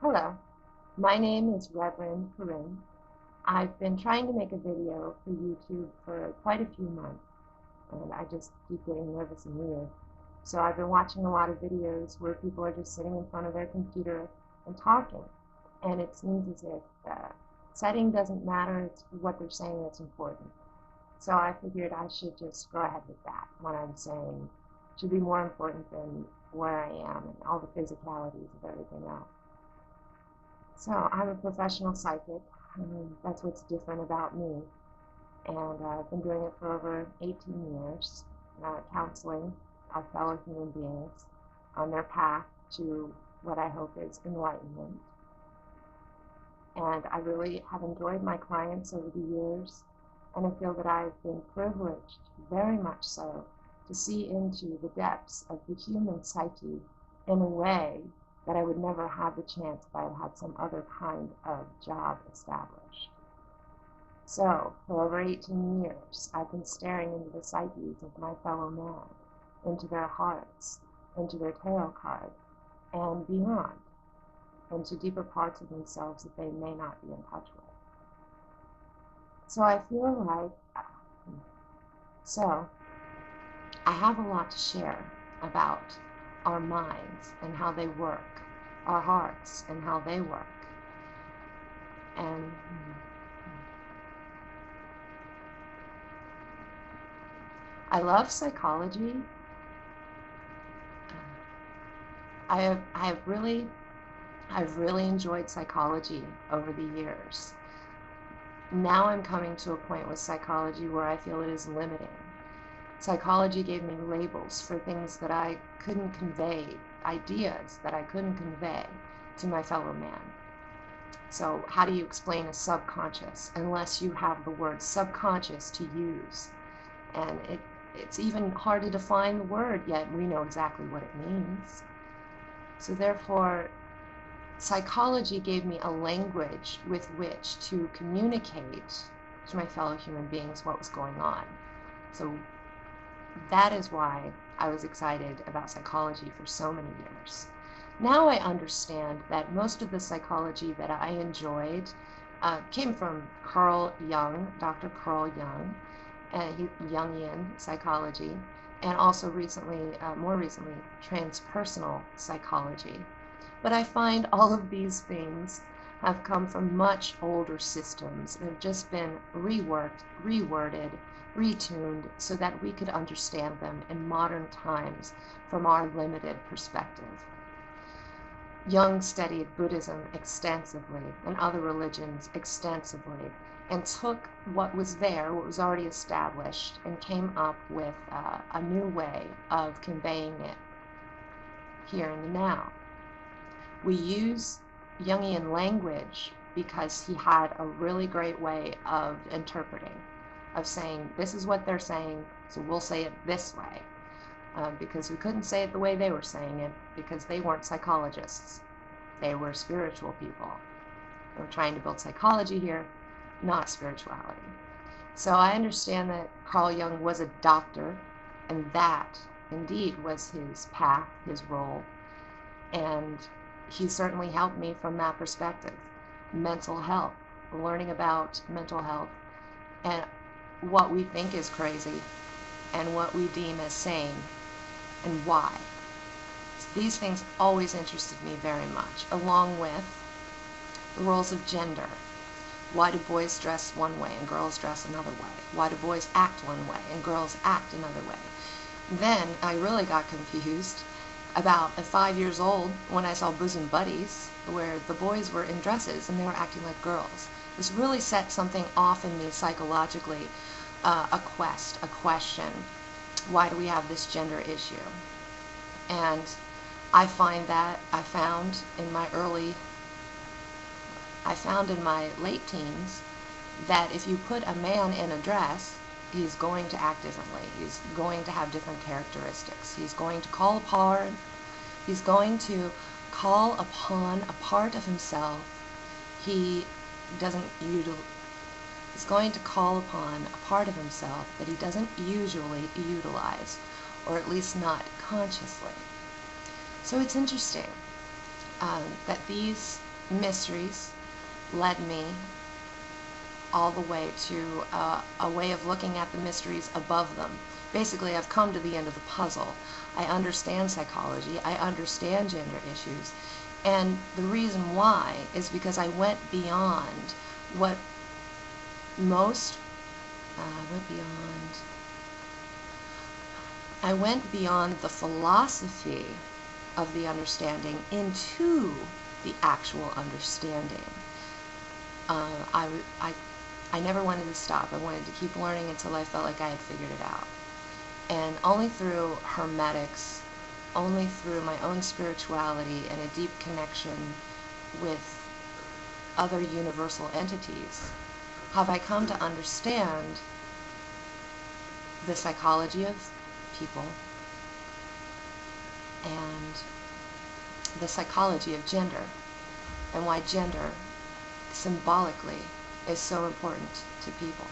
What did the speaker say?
Hello, my name is Reverend Corinne. I've been trying to make a video for YouTube for quite a few months, and I just keep getting nervous and weird. So I've been watching a lot of videos where people are just sitting in front of their computer and talking, and it seems as if setting doesn't matter, it's what they're saying that's important. So I figured I should just go ahead with that. What I'm saying should be more important than where I am and all the physicalities of everything else. So I'm a professional psychic. That's what's different about me. And I've been doing it for over 18 years, counseling our fellow human beings on their path to what I hope is enlightenment. And I really have enjoyed my clients over the years, and I feel that I've been privileged, very much so, to see into the depths of the human psyche in a way that I would never have the chance if I had some other kind of job established. So, for over 18 years, I've been staring into the psyches of my fellow man, into their hearts, into their tarot cards, and beyond, into deeper parts of themselves that they may not be in touch with. So I feel like, I have a lot to share about our minds and how they work, our hearts and how they work. And I love psychology. I've really enjoyed psychology over the years. Now I'm coming to a point with psychology where I feel it is limiting. Psychology gave me labels for things that I couldn't convey, ideas that I couldn't convey to my fellow man. So how do you explain a subconscious unless you have the word subconscious to use? And it's even hard to define the word, yet we know exactly what it means. So therefore, psychology gave me a language with which to communicate to my fellow human beings what was going on. So that is why I was excited about psychology for so many years. Now I understand that most of the psychology that I enjoyed came from Carl Jung, Dr. Carl Jung, and Jungian psychology, and also more recently, transpersonal psychology. But I find all of these things have come from much older systems and have just been reworked, reworded, retuned so that we could understand them in modern times from our limited perspective. Jung studied Buddhism extensively and other religions extensively and took what was there, what was already established, and came up with a new way of conveying it here and now. We use Jungian language because he had a really great way of interpreting, of saying, this is what they're saying, so we'll say it this way. Because we couldn't say it the way they were saying it, because they weren't psychologists. They were spiritual people. They were trying to build psychology here, not spirituality. So I understand that Carl Jung was a doctor, and that indeed was his path, his role. And he certainly helped me from that perspective. Mental health, learning about mental health, and what we think is crazy, and what we deem as sane, and why. These things always interested me very much, along with the roles of gender. Why do boys dress one way and girls dress another way? Why do boys act one way and girls act another way? Then I really got confused about at 5 years old when I saw Bosom Buddies, where the boys were in dresses and they were acting like girls. This really set something off in me psychologically, a question. Why do we have this gender issue? And I found in my late teens that if you put a man in a dress, he's going to act differently. He's going to have different characteristics. He's going to call upon a part of himself he's going to call upon a part of himself that he doesn't usually utilize, or at least not consciously. So it's interesting that these mysteries led me all the way to a way of looking at the mysteries above them. Basically, I've come to the end of the puzzle. I understand psychology, I understand gender issues, and the reason why is because I went beyond what most, went beyond, I went beyond the philosophy of the understanding into the actual understanding. Uh, I, I, I never wanted to stop. I wanted to keep learning until I felt like I had figured it out. And only through hermetics, only through my own spirituality and a deep connection with other universal entities have I come to understand the psychology of people and the psychology of gender, and why gender symbolically is so important to people.